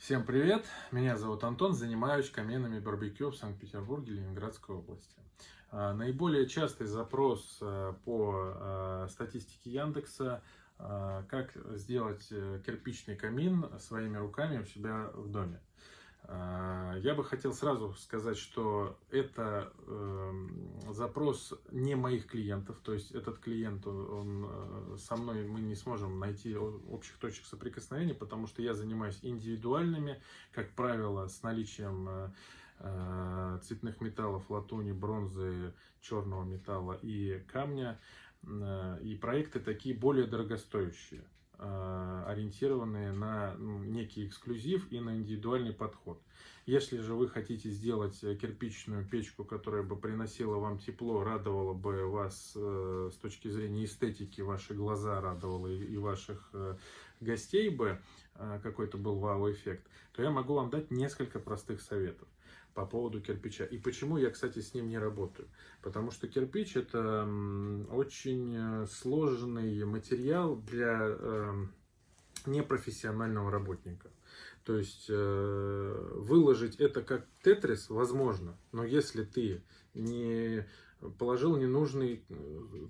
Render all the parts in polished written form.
Всем привет! Меня зовут Антон, занимаюсь каменами барбекю в Санкт-Петербурге, Ленинградской области. Наиболее частый запрос по статистике Яндекса, как сделать кирпичный камин своими руками у себя в доме. Я бы хотел сразу сказать, что это запрос не моих клиентов, то есть этот клиент, со мной мы не сможем найти общих точек соприкосновения, потому что я занимаюсь индивидуальными, как правило, с наличием цветных металлов, латуни, бронзы, черного металла и камня. И проекты такие более дорогостоящие, ориентированные на некий эксклюзив и на индивидуальный подход. Если же вы хотите сделать кирпичную печку, которая бы приносила вам тепло, радовала бы вас с точки зрения эстетики, ваши глаза радовала и ваших гостей бы, какой-то был вау-эффект, то я могу вам дать несколько простых советов по поводу кирпича. И почему я, кстати, с ним не работаю? Потому что кирпич это очень сложный материал для непрофессионального работника. То есть выложить это как тетрис возможно, но если ты не положил ненужный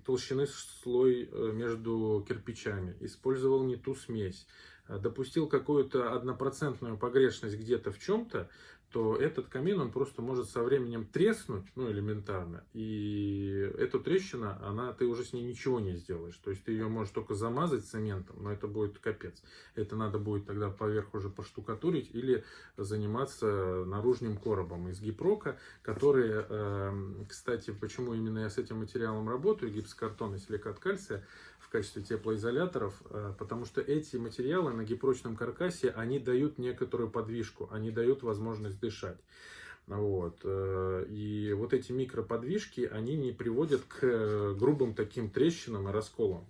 толщины слой между кирпичами, использовал не ту смесь, допустил какую-то однопроцентную погрешность где-то в чем-то, то этот камин, он просто может со временем треснуть, ну, элементарно, и эту трещину, ты уже с ней ничего не сделаешь, то есть ты ее можешь только замазать цементом, но это будет капец, это надо будет тогда поверх уже поштукатурить или заниматься наружным коробом из гипрока, который, кстати, почему именно я с этим материалом работаю, гипсокартон и силикат кальция, в качестве теплоизоляторов, потому что эти материалы на гипрочном каркасе, они дают некоторую подвижку, они дают возможность дышать. Вот. И вот эти микроподвижки, они не приводят к грубым таким трещинам и расколам.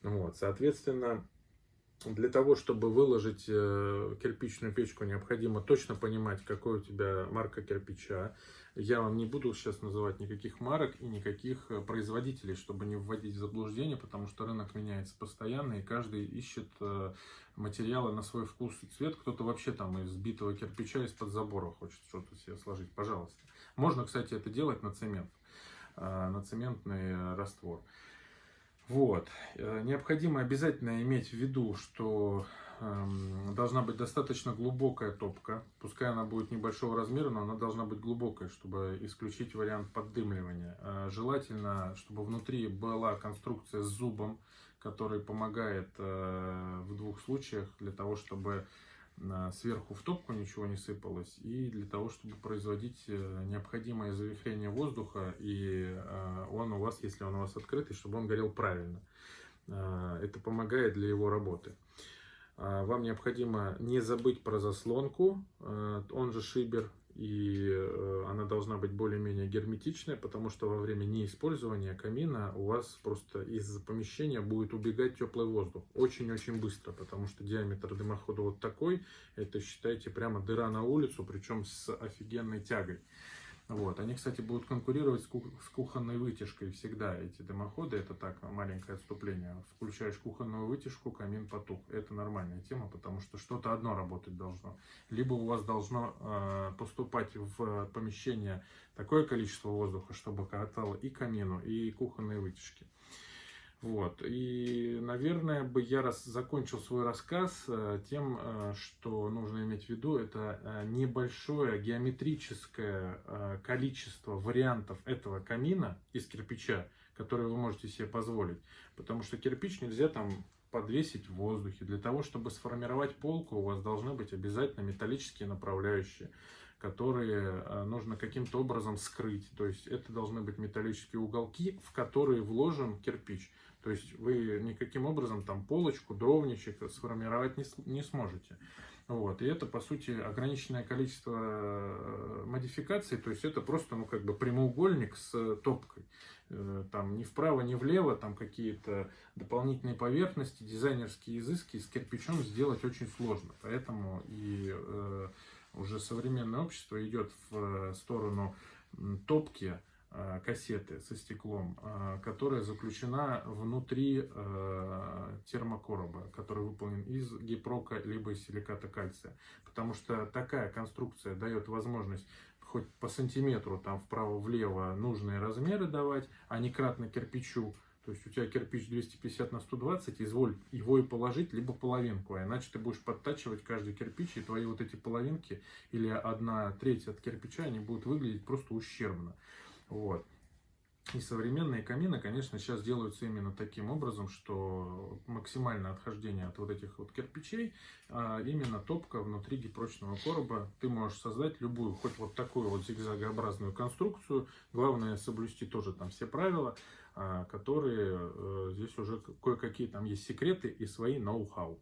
Вот. Соответственно, для того, чтобы выложить кирпичную печку, необходимо точно понимать, какой у тебя марка кирпича. Я вам не буду сейчас называть никаких марок и никаких производителей, чтобы не вводить в заблуждение, потому что рынок меняется постоянно, и каждый ищет материалы на свой вкус и цвет. Кто-то вообще там из битого кирпича из-под забора хочет что-то себе сложить. Пожалуйста. Можно, кстати, это делать на цемент, на цементный раствор. Вот. Необходимо обязательно иметь в виду, что должна быть достаточно глубокая топка. Пускай она будет небольшого размера, но она должна быть глубокой, чтобы исключить вариант поддымливания. Желательно, чтобы внутри была конструкция с зубом, который помогает в двух случаях для того, чтобы сверху в топку ничего не сыпалось, и для того, чтобы производить необходимое завихрение воздуха, и он у вас, если он у вас открытый, чтобы он горел правильно. Это помогает для его работы. Вам необходимо не забыть про заслонку, он же шибер, и она должна быть более-менее герметичная, потому что во время неиспользования камина у вас просто из помещения будет убегать теплый воздух очень-очень быстро, потому что диаметр дымохода вот такой, это считайте прямо дыра на улицу, причем с офигенной тягой. Вот. Они, кстати, будут конкурировать с кухонной вытяжкой всегда, эти дымоходы, это так, маленькое отступление. Включаешь кухонную вытяжку, камин потух. Это нормальная тема, потому что что-то одно работать должно. Либо у вас должно поступать в помещение такое количество воздуха, чтобы хватало и камину, и кухонной вытяжки. Вот. И, наверное, я закончил свой рассказ тем, что нужно иметь в виду, это небольшое геометрическое количество вариантов этого камина из кирпича, которые вы можете себе позволить. Потому что кирпич нельзя там подвесить в воздухе. Для того, чтобы сформировать полку, у вас должны быть обязательно металлические направляющие, которые нужно каким-то образом скрыть. То есть это должны быть металлические уголки, в которые вложен кирпич. То есть вы никаким образом там полочку, дровничек сформировать не сможете. Вот. И это, по сути, ограниченное количество модификаций. То есть это просто, ну, как бы прямоугольник с топкой. Там ни вправо, ни влево, там какие-то дополнительные поверхности, дизайнерские изыски с кирпичом сделать очень сложно. Поэтому и уже современное общество идет в сторону топки, кассеты со стеклом, которая заключена внутри термокороба, который выполнен из гипрока либо из силиката кальция. Потому что такая конструкция дает возможность хоть по сантиметру там вправо-влево нужные размеры давать, а не кратно кирпичу. То есть у тебя кирпич 250 на 120, изволь его и положить, либо половинку, а иначе ты будешь подтачивать каждый кирпич, и твои вот эти половинки или 1/3 от кирпича, они будут выглядеть просто ущербно. Вот. И современные камины, конечно, сейчас делаются именно таким образом, что максимальное отхождение от вот этих вот кирпичей, именно топка внутри гипрочного короба. Ты можешь создать любую, хоть вот такую вот зигзагообразную конструкцию. Главное соблюсти тоже там все правила, которые здесь уже кое-какие там есть секреты и свои ноу-хау.